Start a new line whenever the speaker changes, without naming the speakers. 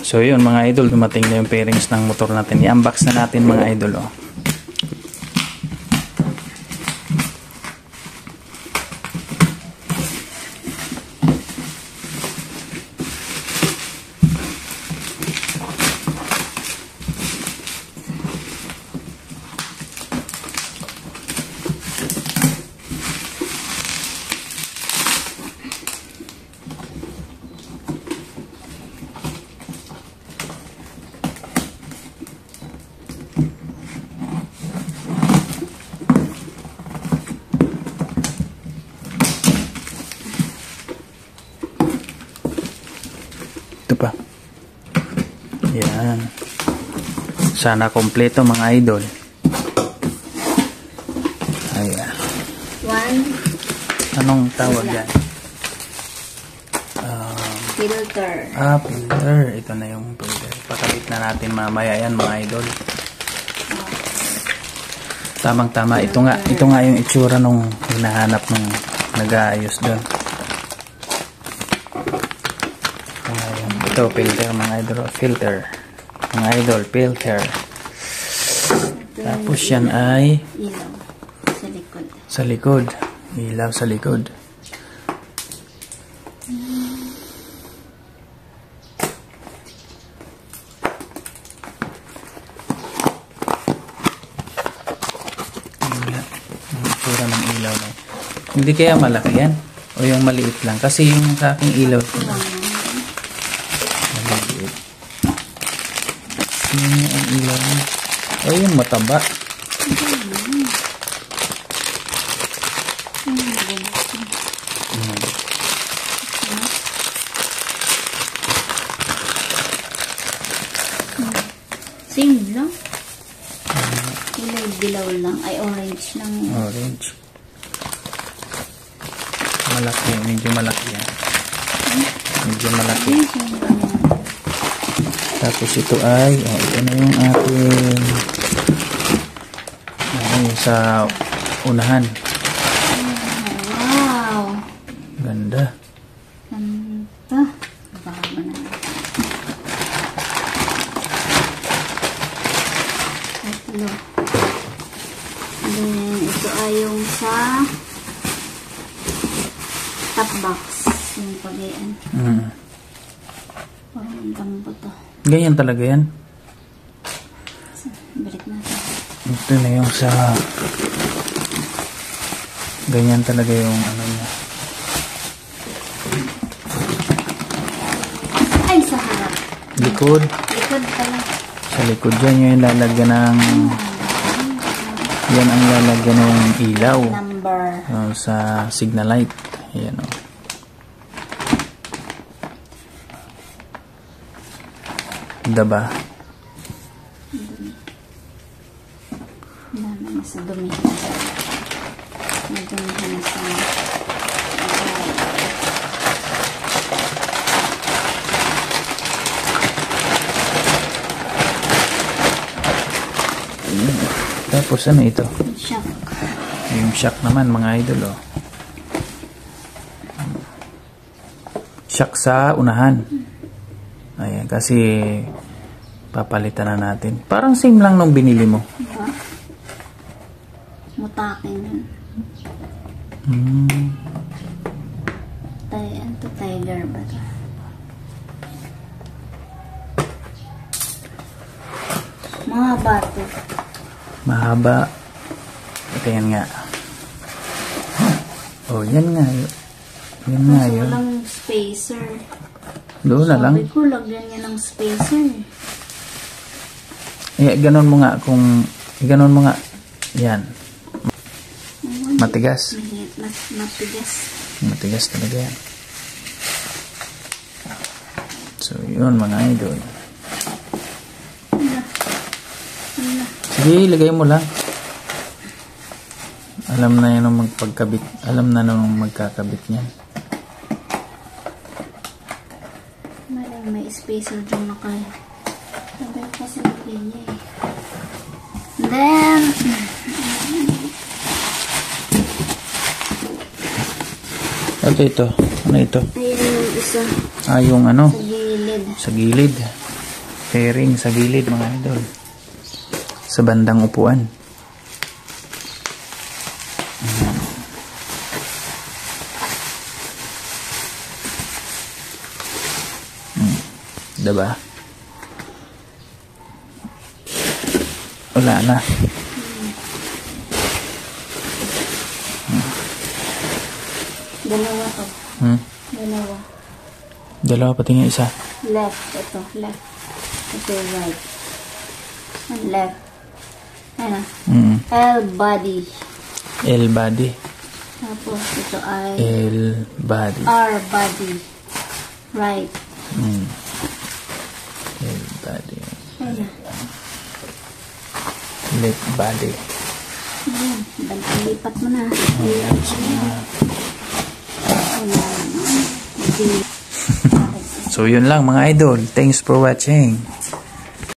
So yun mga idol, dumating na yung pairings ng motor natin. I-unbox na natin mga idol. Oh. Ito pa. Yan. Sana kompleto mga idol. Ayan. Anong tawag yan?
Filter.
Filter. Ito na yung filter. Pakabit na natin mamaya yan mga idol. Tamang-tama. Ito nga yung itsura nung hinahanap nung nag-aayos doon. Ito, filter mga idol. Filter. Mga idol, filter. Tapos yan ay
ilaw sa likod.
Sa likod. Ilaw sa likod. Itsura ng ilaw na. Hindi kaya malaki yan? O yung maliit lang? Kasi yung sa aking ilaw ang ilaw niya. O yung mataba.
Same lang. Dilaw lang. Ay, orange lang.
Orange. Malaki. Medyo malaki yan. Medyo malaki. Tapos ito ay, ito na yung ating sa unahan.
Wow!
Ganda.
Ganda. Baka ba na? Tatlo. Then, ito ay yung sa top box. Yung pag-ian. Parang dambo to.
Ganyan talaga yan.
Balik natin.
Ito na yung sa ganyan talaga yung ano niya.
Ay, sa harap.
Likod.
Likod pala.
Sa likod yan yung lalagyan ng yan ang lalagyan ng ilaw.
Number.
Sa signal light. Ayan o. Diba?
Dami na sa dumi. Nadumihan na sa
Tapos ano ito?
shock.
Yung shock naman mga idol oh. Shock sa unahan. Ayan, kasi papalitan na natin. Parang same lang nung binili mo.
Diba? Mutakin yun. Ito tiger ba ito? Mahaba ito.
Mahaba. Ito yan nga. Oh, yan nga. Yan nga yun.
Walang spacer.
Doon na lang.
Sabi ko, lagyan niya ng spacer.
Ganon mo nga kung... Ganon mo nga. Yan. Matigas.
Matigas.
Matigas talaga yan. So, yun mga idol. Sige, ilagay mo lang. Alam na yan ang magpagkabit. Alam na nung magkakabit niyan.
May spacer dyan na kaya. Sabi ko kasi lagyan niya eh. Then,
ito. Ano ito?
ayun yung isa.
Yung ano?
Sa gilid.
Sa gilid. fairing sa gilid mga idol. Sa bandang upuan. Diba? Wala na.
Dalawa to. Dalawa.
Dalawa pati nga isa.
Left. Ito. Left. Ito yung right. And left. Ano? L-body.
L-body.
Tapos ito ay
L-body.
R-body. Right.
L-body.
Ano?
Left body.
Lipat mo na.
So yun lang mga idol. Thanks for watching.